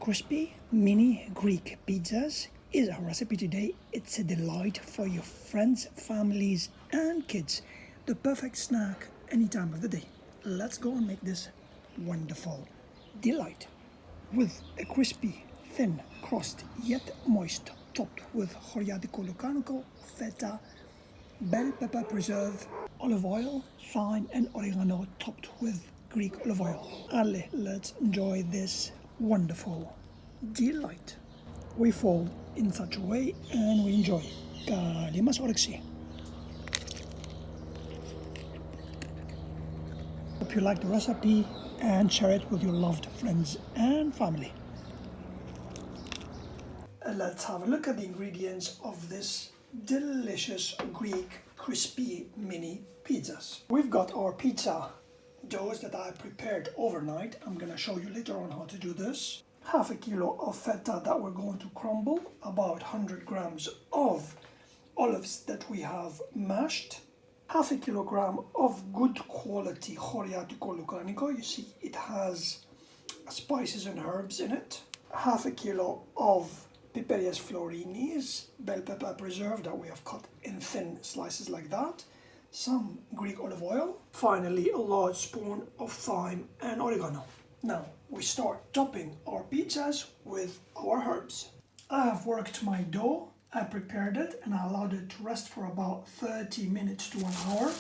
Crispy mini Greek pizzas is our recipe today. It's a delight for your friends, families and kids. The perfect snack any time of the day. Let's go and make this wonderful delight. With a crispy, thin crust yet moist, topped with Horiadico lucanico, feta, bell pepper preserve, olive oil, thyme and oregano topped with Greek olive oil. Ale, let's enjoy this wonderful delight. We fold in such a way and we enjoy. Kalimas oreksi. Hope you like the recipe and share it with your loved friends and family. Let's have a look at the ingredients of this delicious Greek crispy mini pizzas. We've got our pizza doughs that I prepared overnight. I'm going to show you later on how to do this. Half a kilo of feta that we're going to crumble, about 100 grams of olives that we have mashed, half a kilogram of good quality Horiadico lucanico. You see it has spices and herbs in it. Half a kilo of Piperias florinis, bell pepper preserve that we have cut in thin slices like that. Some Greek olive oil. Finally, a large spoon of thyme and oregano. Now, we start topping our pizzas with our herbs. I have worked my dough. I prepared it and I allowed it to rest for about 30 minutes to 1 hour.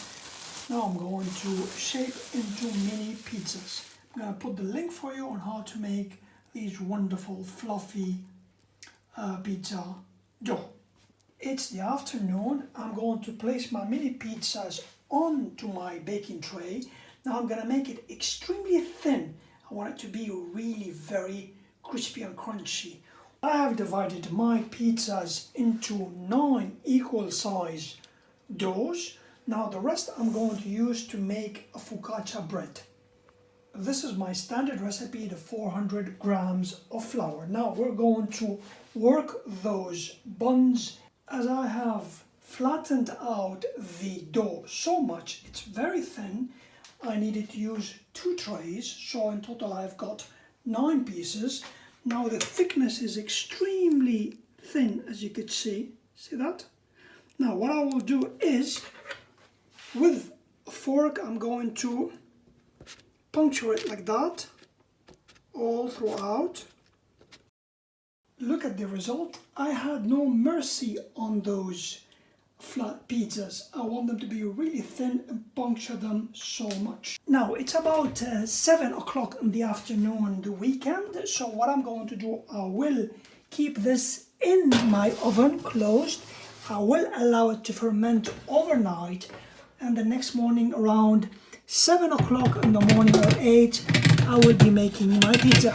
Now I'm going to shape into mini pizzas. I'm going to put the link for you on how to make these wonderful fluffy pizza dough. It's the afternoon. I'm going to place my mini pizzas onto my baking tray. Now I'm going to make it extremely thin. I want it to be really very crispy and crunchy. I have divided my pizzas into 9 equal size doughs. Now the rest I'm going to use to make a focaccia bread. This is my standard recipe, the 400 grams of flour. Now we're going to work those buns. As I have flattened out the dough so much, it's very thin, I needed to use 2 trays, so in total I've got 9 pieces. Now the thickness is extremely thin, as you could see that? Now what I will do is, with a fork I'm going to puncture it like that, all throughout. Look at the result. I had no mercy on those flat pizzas. I want them to be really thin and puncture them so much. Now it's about 7 o'clock in the afternoon, the weekend. So what I'm going to do, I will keep this in my oven closed. I will allow it to ferment overnight, and the next morning around 7 o'clock in the morning or 8, I will be making my pizza.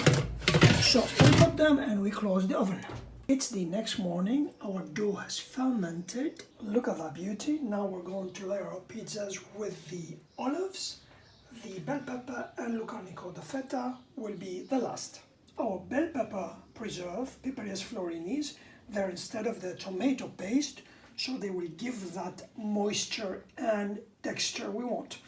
So we put them and we close the oven. It's the next morning. Our dough has fermented. Look at that beauty. Now we're going to layer our pizzas with the olives, the bell pepper and lucanico. The feta will be the last. Our bell pepper preserve, Piperias florinis, they're instead of the tomato paste, so they will give that moisture and texture we want.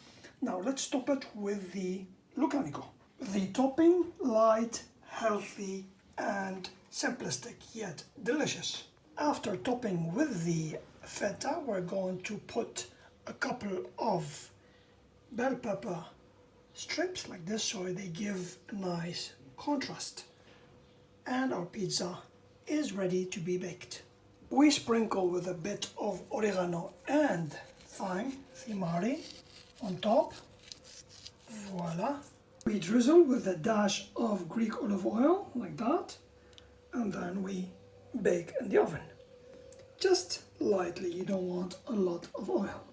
Now let's top it with the lucanico. The topping, light, healthy and simplistic yet delicious. After topping with the feta, we're going to put a couple of bell pepper strips like this so they give a nice contrast. And our pizza is ready to be baked. We sprinkle with a bit of oregano and thyme, on top. Voila. We drizzle with a dash of Greek olive oil like that, and then we bake in the oven. Just lightly, you don't want a lot of oil.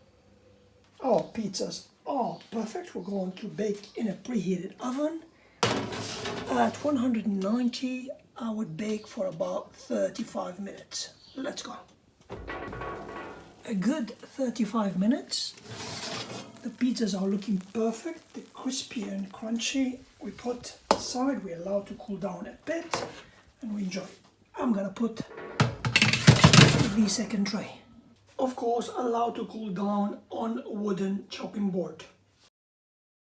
Our pizzas are perfect. We're going to bake in a preheated oven. At 190, I would bake for about 35 minutes. Let's go. A good 35 minutes. The pizzas are looking perfect, they're crispy and crunchy. We put aside, we allow to cool down a bit, and we enjoy. I'm gonna put the second tray. Of course, allow to cool down on a wooden chopping board.